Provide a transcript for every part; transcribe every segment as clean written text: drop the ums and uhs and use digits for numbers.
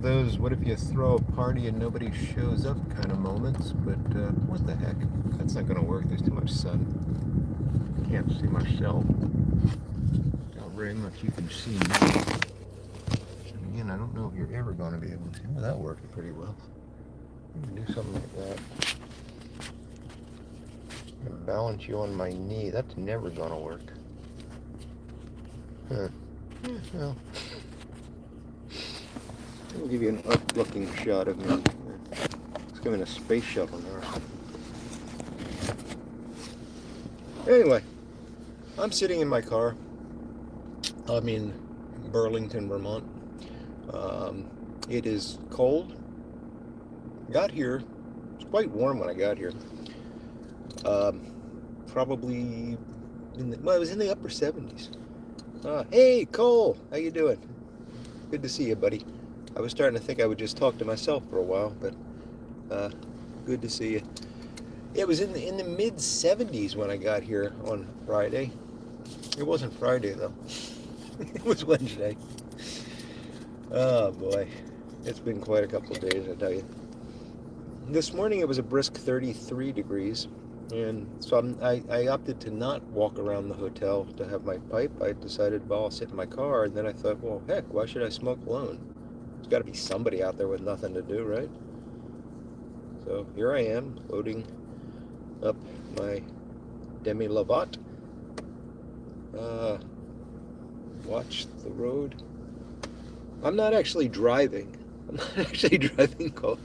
Those what if you throw a party and nobody shows up kind of moments, but what the heck? That's not going to work. There's too much sun. Can't see myself. Not very much. You can see me. And again, I don't know if you're ever going to be able to. Well, that worked pretty well. You can do something like that. And balance you on my knee. That's never going to work. Huh. Yeah, well, I'll give you an up-looking shot of me. It's giving a space shuttle now. Anyway, I'm sitting in my car. I'm in Burlington, Vermont. It is cold. Got here. It's quite warm when I got here. Probably well, it was in the upper 70s. Hey, Cole, how you doing? Good to see you, buddy. I was starting to think I would just talk to myself for a while, but good to see you. Yeah, it was in the mid 70s when I got here on Friday. It wasn't Friday though. It was Wednesday. Oh boy, it's been quite a couple of days, I tell you. This morning it was a brisk 33 degrees, and so I opted to not walk around the hotel to have my pipe. I decided, well, I'll sit in my car, and then I thought, well, heck, why should I smoke alone? There's got to be somebody out there with nothing to do, right? So here I am, loading up my Demi Lovato. Watch the road. I'm not actually driving. Cole.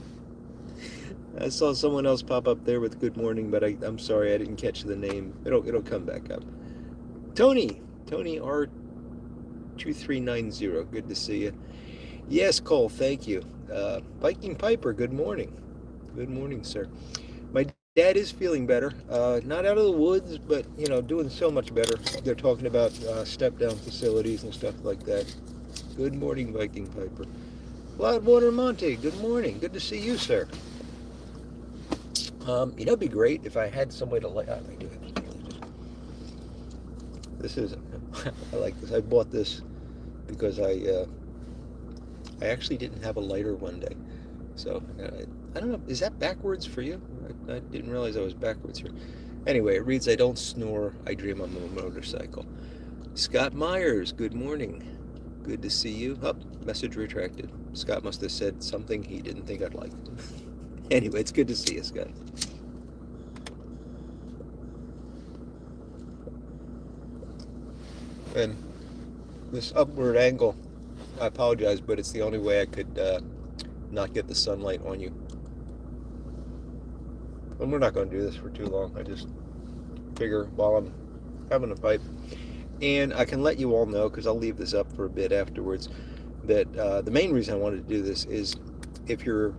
I saw someone else pop up there with good morning, but I'm sorry I didn't catch the name. It'll come back up. Tony R2390. Good to see you. Yes, Cole. Thank you. Viking Piper. Good morning. Good morning, sir. My dad is feeling better. Not out of the woods, but doing so much better. They're talking about step-down facilities and stuff like that. Good morning, Viking Piper. Loudwater Monte. Good morning. Good to see you, sir. It'd be great if I had some way to light. I do have this is. I like this. I bought this because I actually didn't have a lighter one day. So I don't know. Is that backwards for you? I didn't realize I was backwards here. Anyway, it reads, "I don't snore. I dream I'm a motorcycle." Scott Myers. Good morning. Good to see you. Oh, message retracted. Scott must have said something he didn't think I'd like. Anyway, it's good to see you, Scott. And this upward angle, I apologize, but it's the only way I could not get the sunlight on you. And we're not going to do this for too long. I just figure while I'm having a pipe, and I can let you all know, because I'll leave this up for a bit afterwards, that the main reason I wanted to do this is if you're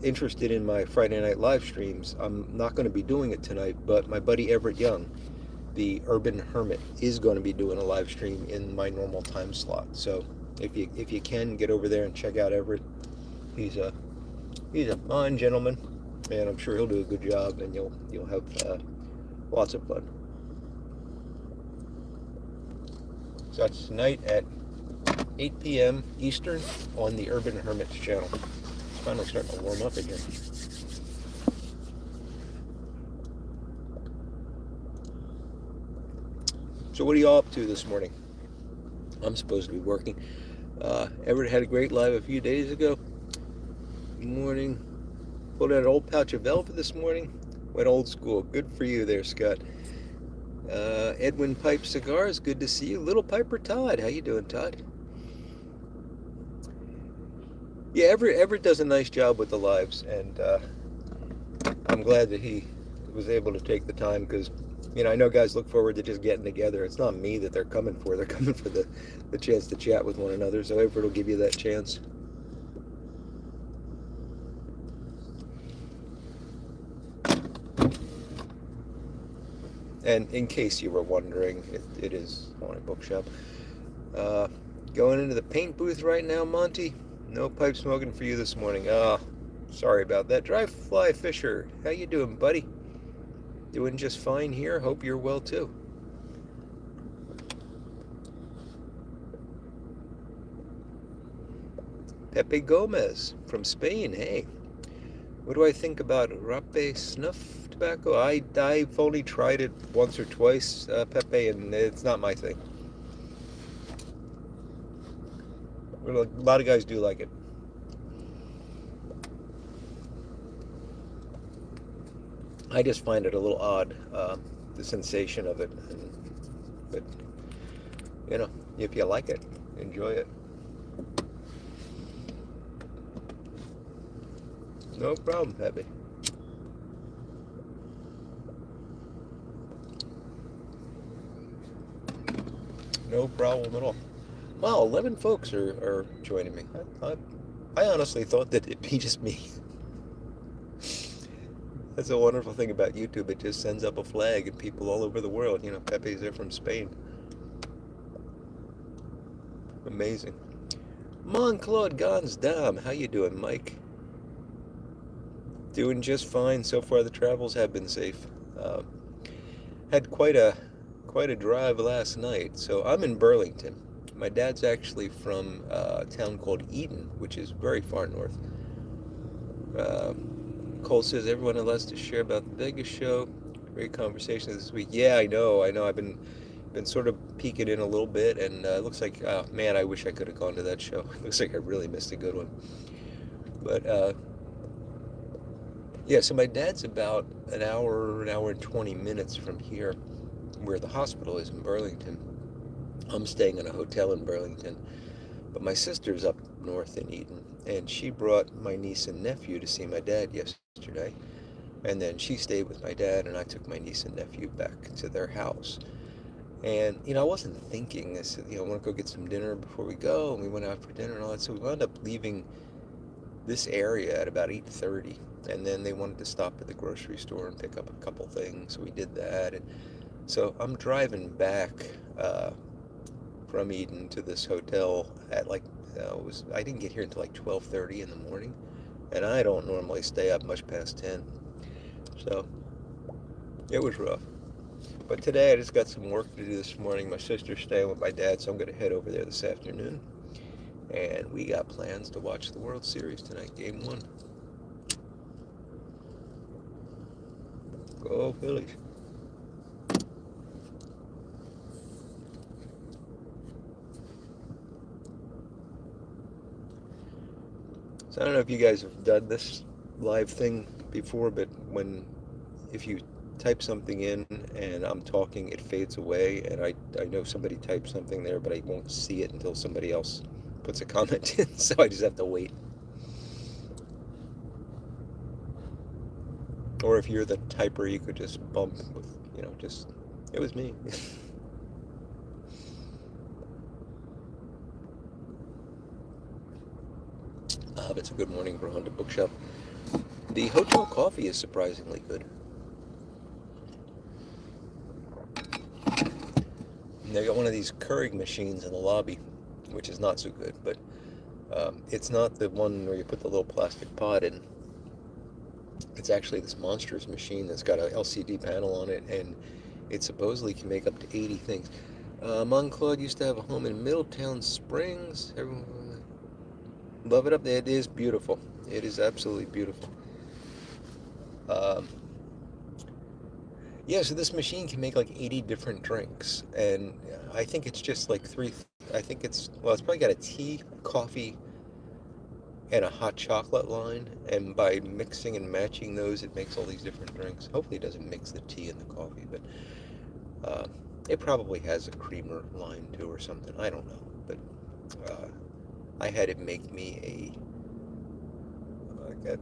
interested in my Friday night live streams, I'm not going to be doing it tonight, but my buddy Everett Young, the Urban Hermit, is going to be doing a live stream in my normal time slot. So if you can get over there and check out Everett, he's a fine gentleman, and I'm sure he'll do a good job, and you'll have lots of fun. So that's tonight at 8 p.m. Eastern on the Urban Hermit's channel. It's finally starting to warm up in here. So what are y'all up to this morning? I'm supposed to be working. Everett had a great live a few days ago. Good morning. Pulled out an old pouch of Velvet this morning. Went old school. Good for you there, Scott. Edwin Pipe Cigars. Good to see you. Little Piper Todd. How you doing, Todd? Yeah, Everett does a nice job with the lives, and I'm glad that he was able to take the time, because I know guys look forward to just getting together. It's not me that they're coming for. They're coming for the chance to chat with one another. So Everett will give you that chance. And in case you were wondering, it is on a bookshop. Going into the paint booth right now, Monty. No pipe smoking for you this morning. Sorry about that. Dry Fly Fisher, how you doing, buddy? Doing just fine here. Hope you're well too. Pepe Gomez from Spain. Hey, what do I think about Rape snuff tobacco? I've only tried it once or twice, Pepe, and it's not my thing. A lot of guys do like it. I just find it a little odd, the sensation of it. But you know, if you like it, enjoy it. No problem, Pepe. No problem at all. Wow, 11 folks are joining me. I honestly thought that it'd be just me. That's a wonderful thing about YouTube. It just sends up a flag and people all over the world. You know, Pepe's there from Spain. Amazing. Mon Claude Gonsdam, how you doing, Mike? Doing just fine. So far, the travels have been safe. Uh, had quite a drive last night. So I'm in Burlington. My dad's actually from a town called Eden, which is very far north. Uh, Cole says everyone has lots to share about the Vegas show. Great conversation this week. Yeah, I know. I've been sort of peeking in a little bit, and it looks like, man, I wish I could have gone to that show. It looks like I really missed a good one. But yeah, so my dad's about an hour and 20 minutes from here, where the hospital is in Burlington. I'm staying in a hotel in Burlington, but my sister's up north in Eden, and she brought my niece and nephew to see my dad yesterday. And then she stayed with my dad, and I took my niece and nephew back to their house. And, I wasn't thinking this, I want to go get some dinner before we go. And we went out for dinner and all that. So we wound up leaving this area at about 8:30. And then they wanted to stop at the grocery store and pick up a couple things. So we did that. And so I'm driving back from Eden to this hotel at I didn't get here until like 12:30 in the morning. And I don't normally stay up much past 10. So it was rough. But today I just got some work to do this morning. My sister's staying with my dad, so I'm going to head over there this afternoon. And we got plans to watch the World Series tonight, Game 1. Go Phillies. So I don't know if you guys have done this live thing before, but if you type something in and I'm talking, it fades away, and I know somebody typed something there, but I won't see it until somebody else puts a comment in, so I just have to wait. Or if you're the typer, you could just bump with, it was me. It's a good morning for Honda Bookshop. The hotel coffee is surprisingly good. And they got one of these Keurig machines in the lobby, which is not so good, but it's not the one where you put the little plastic pot in. It's actually this monstrous machine that's got a LCD panel on it, and it supposedly can make up to 80 things. Monclaud used to have a home in Middletown Springs. Everyone love it up there. It is beautiful. It is absolutely beautiful. Yeah, so this machine can make like 80 different drinks, and I think it's just like it's probably got a tea, coffee, and a hot chocolate line, and by mixing and matching those, it makes all these different drinks. Hopefully it doesn't mix the tea and the coffee, but it probably has a creamer line too or something. I don't know, but I had it make me a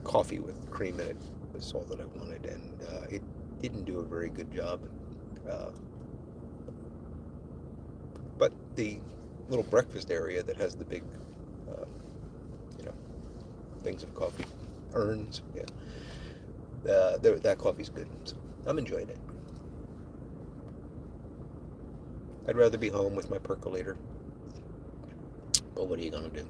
coffee with cream in it. Was all that I wanted, and it didn't do a very good job. But the little breakfast area that has the big, things of coffee, urns, yeah, that coffee's good. So I'm enjoying it. I'd rather be home with my percolator, but what are you gonna do?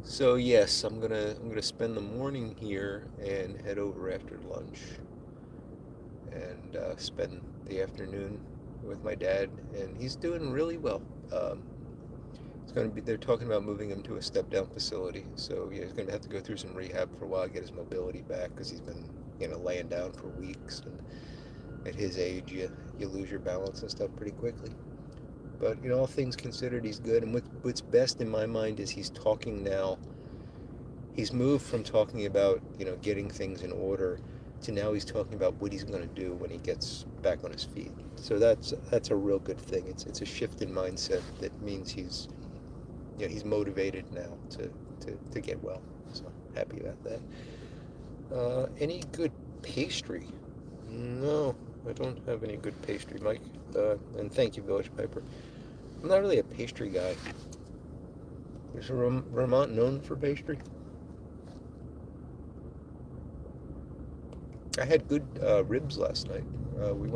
So yes, I'm gonna spend the morning here and head over after lunch, and and spend the afternoon with my dad, and he's doing really well. It's going to be, they're talking about moving him to a step-down facility, so yeah, he's going to have to go through some rehab for a while, get his mobility back, because he's been, laying down for weeks, and at his age, you lose your balance and stuff pretty quickly. But, all things considered, he's good, and what's best in my mind is he's talking now. He's moved from talking about, getting things in order to now he's talking about what he's going to do when he gets back on his feet. So that's a real good thing. It's a shift in mindset that means he's motivated now to get well. So happy about that. Any good pastry? No, I don't have any good pastry, Mike. And thank you, Village Piper. I'm not really a pastry guy. Is Vermont known for pastry? I had good ribs last night. We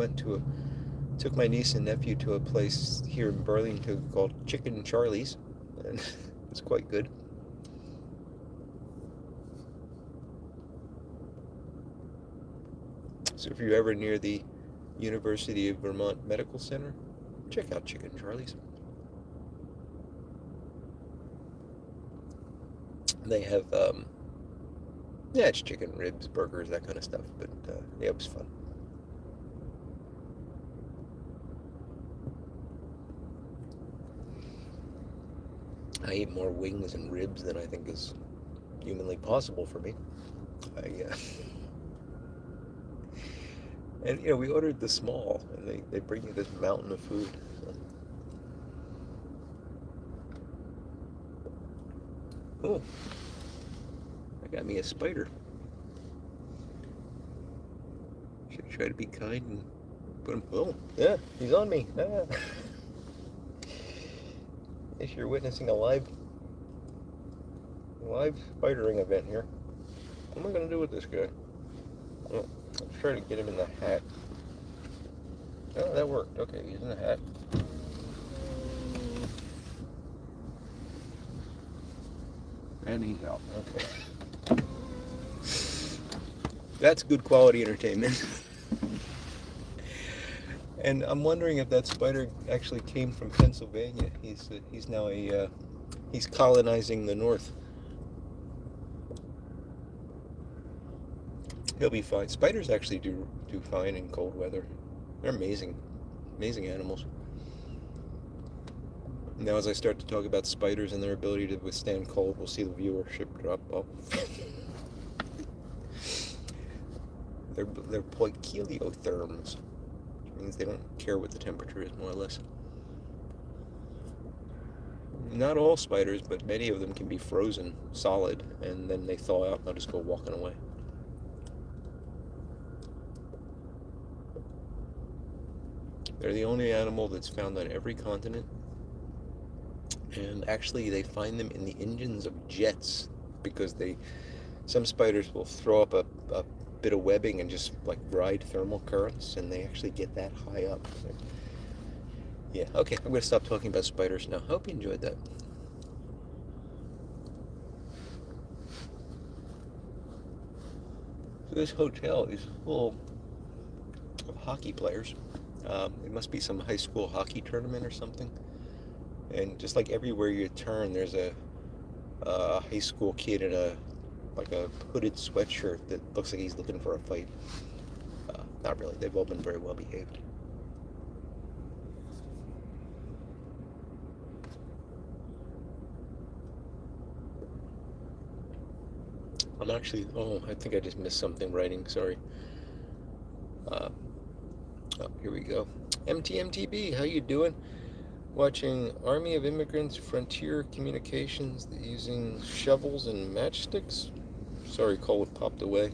took my niece and nephew to a place here in Burlington called Chicken Charlie's, and it was quite good. So if you're ever near the University of Vermont Medical Center, check out Chicken Charlie's. They have, it's chicken, ribs, burgers, that kind of stuff, but it was fun. I eat more wings and ribs than I think is humanly possible for me. And we ordered the small, and they bring you this mountain of food. So. Oh, I got me a spider. Should try to be kind and put him. Oh, yeah, he's on me. Ah. Guess you're witnessing a live spidering event here. What am I gonna do with this guy? Oh, let's try to get him in the hat. Oh, that worked. Okay, he's in the hat. And he's out. Okay. That's good quality entertainment. And I'm wondering if that spider actually came from Pennsylvania. He's now he's colonizing the north. He'll be fine. Spiders actually do fine in cold weather. They're amazing animals. Now, as I start to talk about spiders and their ability to withstand cold, we'll see the viewership drop off. They're poikiliotherms, which means they don't care what the temperature is, more or less. Not all spiders, but many of them can be frozen solid, and then they thaw out and they'll just go walking away. They're the only animal that's found on every continent. And actually, they find them in the engines of jets because some spiders will throw up a bit of webbing and just like ride thermal currents, and they actually get that high up. Yeah, okay, I'm going to stop talking about spiders now. Hope you enjoyed that. So this hotel is full of hockey players. It must be some high school hockey tournament or something. And just like everywhere you turn, there's a high school kid in a hooded sweatshirt that looks like he's looking for a fight. Not really. They've all been very well behaved. I think I just missed something writing. Sorry. Here we go. MTMTB, how you doing? Watching Army of Immigrants Frontier Communications using shovels and matchsticks. Sorry, Cole, it popped away.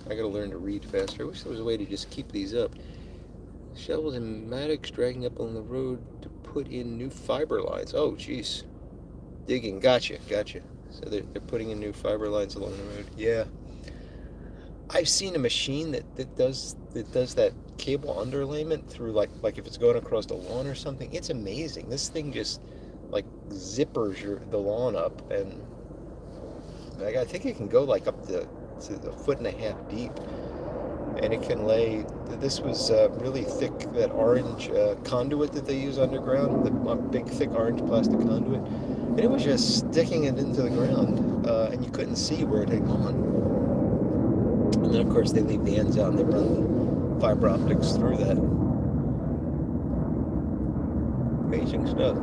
I gotta learn to read faster. I wish there was a way to just keep these up. Shovels and mattocks dragging up on the road to put in new fiber lines. Oh, jeez. Digging. Gotcha. So they're putting in new fiber lines along the road. Yeah. I've seen a machine that does that cable underlayment through like if it's going across the lawn or something. It's amazing. This thing just like zippers the lawn up, and I think it can go like up to a foot and a half deep. and it can lay. This was really thick, that orange conduit that they use underground, the big thick orange plastic conduit, and it was just sticking it into the ground, and you couldn't see where it had gone. And then of course they leave the ends out and they run the fiber optics through that. Amazing stuff.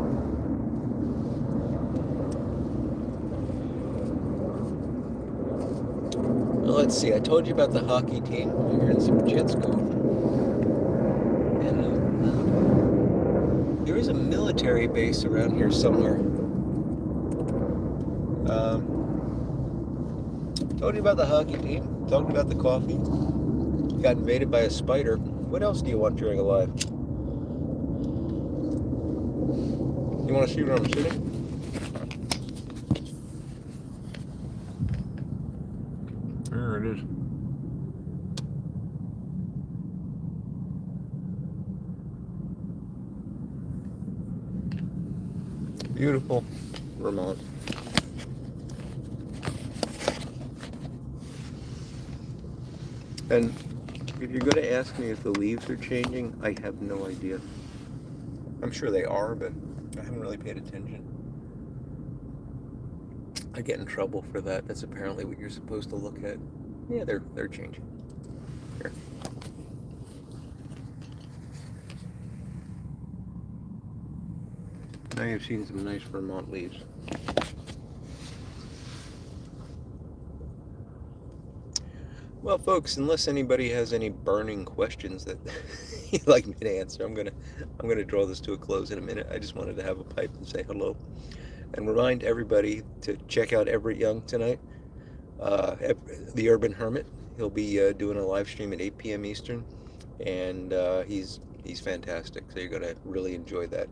Well, let's see. I told you about the hockey team. We're hearing some jets going. And there is a military base around here somewhere. Told you about the hockey team. Talked about the coffee. Got invaded by a spider. What else do you want during a live? You want to see where I'm sitting? There it is. Beautiful Vermont. And if you're going to ask me if the leaves are changing, I have no idea. I'm sure they are, but I haven't really paid attention. I get in trouble for that. That's apparently what you're supposed to look at. Yeah, they're changing. Here. Now you've seen some nice Vermont leaves. Well, folks, unless anybody has any burning questions that you'd like me to answer, I'm gonna draw this to a close in a minute. I just wanted to have a pipe and say hello, and remind everybody to check out Everett Young tonight, the Urban Hermit. He'll be doing a live stream at 8 p.m. Eastern, and he's fantastic. So you're gonna really enjoy that.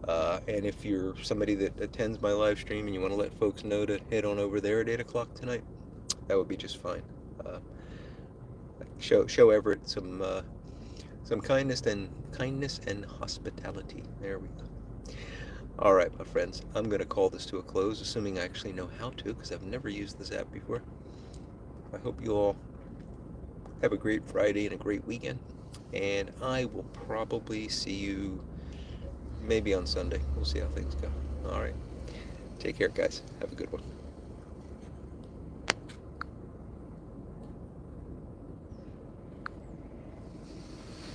And if you're somebody that attends my live stream and you want to let folks know to head on over there at 8 o'clock tonight, that would be just fine. Show Everett some kindness and hospitality. There we go. All right, my friends, I'm going to call this to a close, assuming I actually know how to, because I've never used this app before. I hope you all have a great Friday and a great weekend, and I will probably see you maybe on Sunday. We'll see how things go. All right. Take care, guys. Have a good one.